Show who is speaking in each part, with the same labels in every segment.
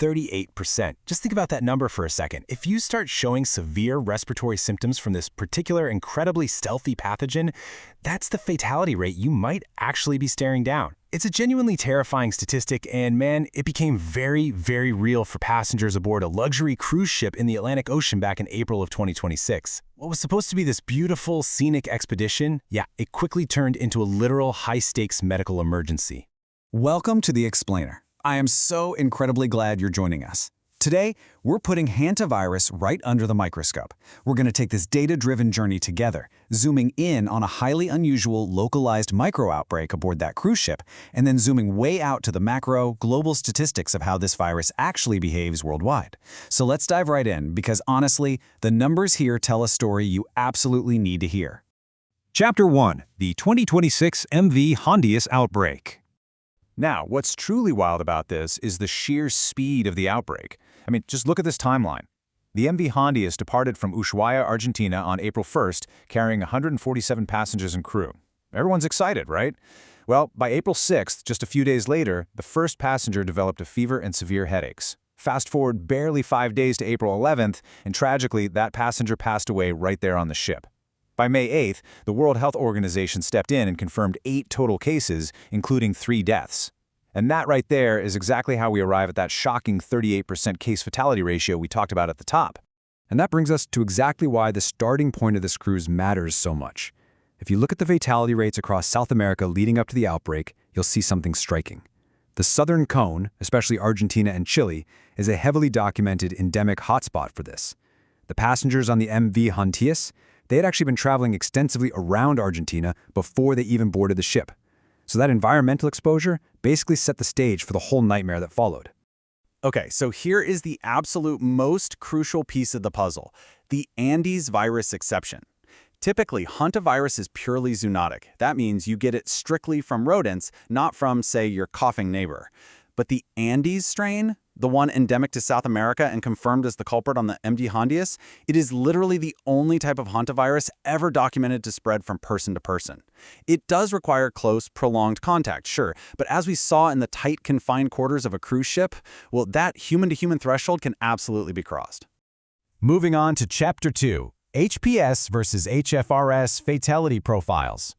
Speaker 1: 38%. Just think about that number for a second. If you start showing severe respiratory symptoms from this particular incredibly stealthy pathogen, that's the fatality rate you might actually be staring down. It's a genuinely terrifying statistic, and man, it became very, very real for passengers aboard a luxury cruise ship in the Atlantic Ocean back in April of 2026. What was supposed to be this beautiful, scenic expedition, it quickly turned into a literal high-stakes medical emergency.
Speaker 2: Welcome to The Explainer. I am so incredibly glad you're joining us. Today, we're putting Hantavirus right under the microscope. We're going to take this data-driven journey together, zooming in on a highly unusual localized micro-outbreak aboard that cruise ship, and then zooming way out to the macro, global statistics of how this virus actually behaves worldwide. So let's dive right in, because honestly, the numbers here tell a story you absolutely need to hear.
Speaker 3: Chapter 1. The 2026 MV Hondius Outbreak.
Speaker 4: Now, what's truly wild about this is the sheer speed of the outbreak. I mean, just look at this timeline. The MV Hondius departed from Ushuaia, Argentina on April 1st, carrying 147 passengers and crew. Everyone's excited, right? Well, by April 6th, just a few days later, the first passenger developed a fever and severe headaches. Fast forward barely 5 days to April 11th, and tragically, that passenger passed away right there on the ship. By May 8th, the World Health Organization stepped in and confirmed 8 total cases, including 3 deaths. And that right there is exactly how we arrive at that shocking 38% case fatality ratio we talked about at the top.
Speaker 2: And that brings us to exactly why the starting point of this cruise matters so much. If you look at the fatality rates across South America leading up to the outbreak, you'll see something striking. The southern cone, especially Argentina and Chile, is a heavily documented endemic hotspot for this. The passengers on the MV Hondius, they had actually been traveling extensively around Argentina before they even boarded the ship. So that environmental exposure basically set the stage for the whole nightmare that followed.
Speaker 5: Okay, so here is the absolute most crucial piece of the puzzle, the Andes virus exception. Typically, Hantavirus is purely zoonotic. That means you get it strictly from rodents, not from, say, your coughing neighbor. But the Andes strain, the one endemic to South America and confirmed as the culprit on the MV Hondius, it is literally the only type of hantavirus ever documented to spread from person to person. It does require close, prolonged contact, sure, but as we saw in the tight, confined quarters of a cruise ship, well, that human-to-human threshold can absolutely be crossed.
Speaker 1: Moving on to Chapter 2, HPS versus HFRS Fatality Profiles.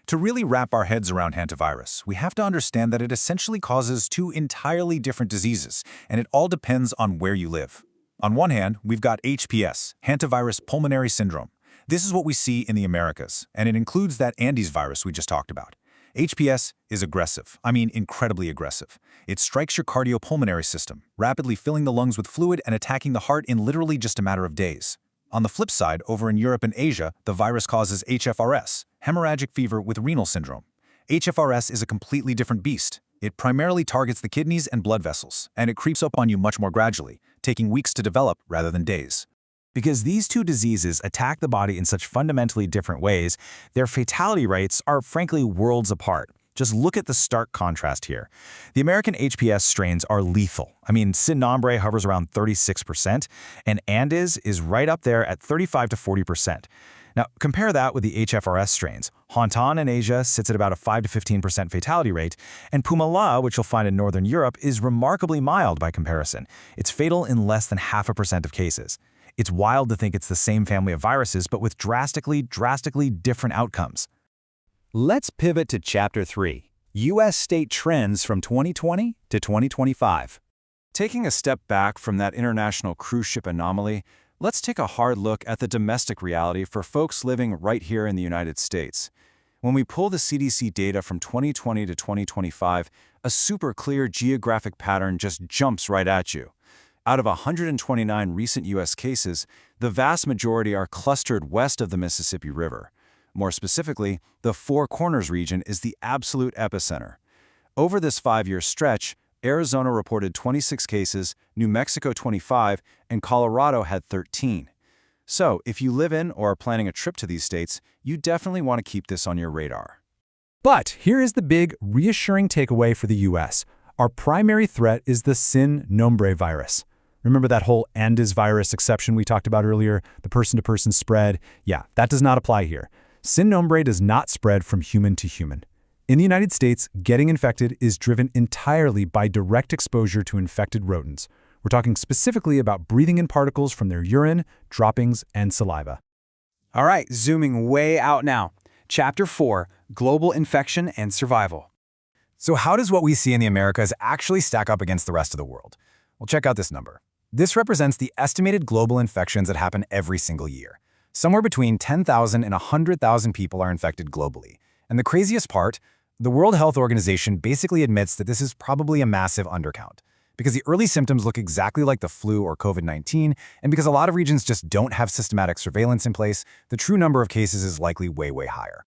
Speaker 4: To really wrap our heads around hantavirus, we have to understand that it essentially causes 2 entirely different diseases, and it all depends on where you live. On one hand, we've got HPS, hantavirus pulmonary syndrome. This is what we see in the Americas, and it includes that Andes virus we just talked about. HPS is aggressive, incredibly aggressive. It strikes your cardiopulmonary system, rapidly filling the lungs with fluid and attacking the heart in literally just a matter of days. On the flip side, over in Europe and Asia, the virus causes HFRS, hemorrhagic fever with renal syndrome. HFRS is a completely different beast. It primarily targets the kidneys and blood vessels, and it creeps up on you much more gradually, taking weeks to develop rather than days.
Speaker 1: Because these 2 diseases attack the body in such fundamentally different ways, their fatality rates are frankly worlds apart. Just look at the stark contrast here. The American HPS strains are lethal. Sin nombre hovers around 36%, and Andes is right up there at 35 to 40%. Now, compare that with the HFRS strains. Hantan in Asia sits at about a 5 to 15% fatality rate, and Pumala, which you'll find in Northern Europe, is remarkably mild by comparison. It's fatal in less than 0.5% of cases. It's wild to think it's the same family of viruses, but with drastically different outcomes.
Speaker 5: Let's pivot to Chapter 3, U.S. state trends from 2020 to 2025. Taking a step back from that international cruise ship anomaly, let's take a hard look at the domestic reality for folks living right here in the United States. When we pull the CDC data from 2020 to 2025, a super clear geographic pattern just jumps right at you. Out of 129 recent U.S. cases, the vast majority are clustered west of the Mississippi River. More specifically, the Four Corners region is the absolute epicenter. Over this 5-year stretch, Arizona reported 26 cases, New Mexico 25, and Colorado had 13. So, if you live in or are planning a trip to these states, you definitely want to keep this on your radar.
Speaker 2: But here is the big, reassuring takeaway for the U.S. Our primary threat is the sin nombre virus. Remember that whole Andes virus exception we talked about earlier, the person-to-person spread? Yeah, that does not apply here. Sin nombre does not spread from human to human. In the United States, getting infected is driven entirely by direct exposure to infected rodents. We're talking specifically about breathing in particles from their urine, droppings, and saliva.
Speaker 6: All right, zooming way out now. Chapter 4, Global Infection and Survival.
Speaker 4: So how does what we see in the Americas actually stack up against the rest of the world? Well, check out this number. This represents the estimated global infections that happen every single year. Somewhere between 10,000 and 100,000 people are infected globally. And the craziest part, the World Health Organization basically admits that this is probably a massive undercount, because the early symptoms look exactly like the flu or COVID-19, and because a lot of regions just don't have systematic surveillance in place, the true number of cases is likely way, way higher.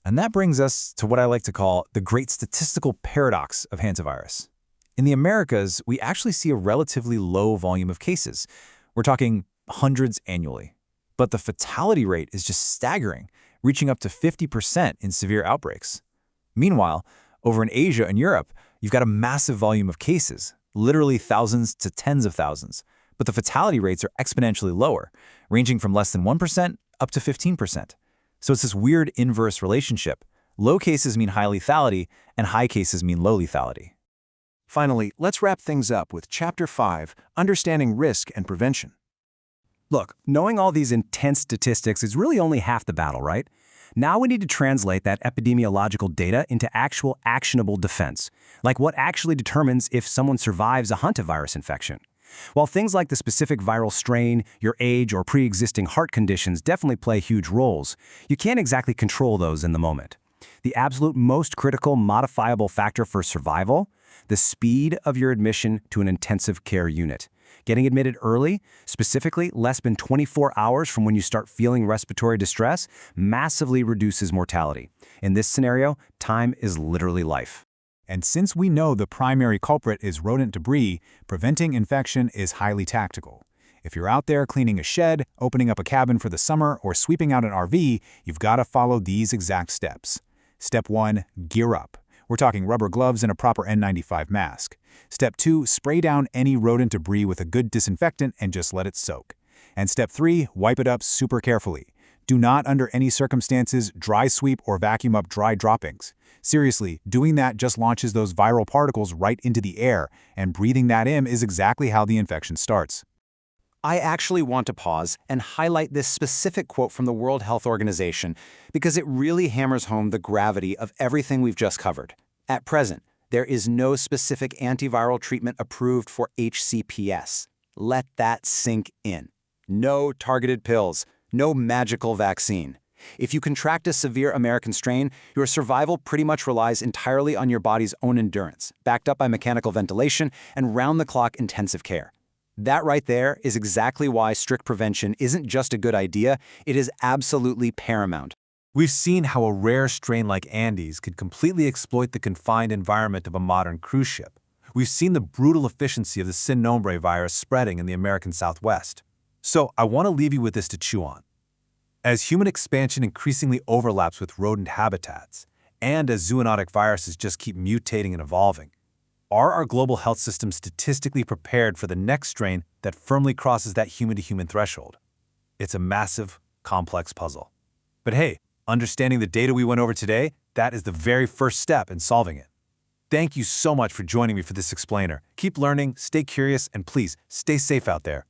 Speaker 4: And that brings us to what I like to call the great statistical paradox of hantavirus. In the Americas, we actually see a relatively low volume of cases. We're talking hundreds annually. But the fatality rate is just staggering, reaching up to 50% in severe outbreaks. Meanwhile, over in Asia and Europe, you've got a massive volume of cases, literally thousands to tens of thousands. But the fatality rates are exponentially lower, ranging from less than 1% up to 15%. So it's this weird inverse relationship. Low cases mean high lethality, and high cases mean low lethality.
Speaker 5: Finally, let's wrap things up with Chapter 5, Understanding Risk and Prevention.
Speaker 6: Look, knowing all these intense statistics is really only half the battle, right? Now we need to translate that epidemiological data into actual actionable defense, like what actually determines if someone survives a hantavirus infection. While things like the specific viral strain, your age, or pre-existing heart conditions definitely play huge roles, you can't exactly control those in the moment. The absolute most critical modifiable factor for survival? The speed of your admission to an intensive care unit. Getting admitted early, specifically less than 24 hours from when you start feeling respiratory distress, massively reduces mortality. In this scenario, time is literally life.
Speaker 4: And since we know the primary culprit is rodent debris, preventing infection is highly tactical. If you're out there cleaning a shed, opening up a cabin for the summer, or sweeping out an RV, you've got to follow these exact steps. Step 1, gear up. We're talking rubber gloves and a proper N95 mask. Step 2, spray down any rodent debris with a good disinfectant and just let it soak. And Step 3, wipe it up super carefully. Do not, under any circumstances, dry sweep or vacuum up dry droppings. Seriously, doing that just launches those viral particles right into the air, and breathing that in is exactly how the infection starts.
Speaker 6: I actually want to pause and highlight this specific quote from the World Health Organization because it really hammers home the gravity of everything we've just covered. At present, there is no specific antiviral treatment approved for HCPS. Let that sink in. No targeted pills, no magical vaccine. If you contract a severe American strain, your survival pretty much relies entirely on your body's own endurance, backed up by mechanical ventilation and round-the-clock intensive care. That right there is exactly why strict prevention isn't just a good idea, it is absolutely paramount.
Speaker 5: We've seen how a rare strain like Andes could completely exploit the confined environment of a modern cruise ship. We've seen the brutal efficiency of the sin nombre virus spreading in the American Southwest. So I want to leave you with this to chew on. As human expansion increasingly overlaps with rodent habitats, and as zoonotic viruses just keep mutating and evolving, are our global health systems statistically prepared for the next strain that firmly crosses that human-to-human threshold? It's a massive, complex puzzle. But hey, understanding the data we went over today, that is the very first step in solving it. Thank you so much for joining me for this explainer. Keep learning, stay curious, and please, stay safe out there.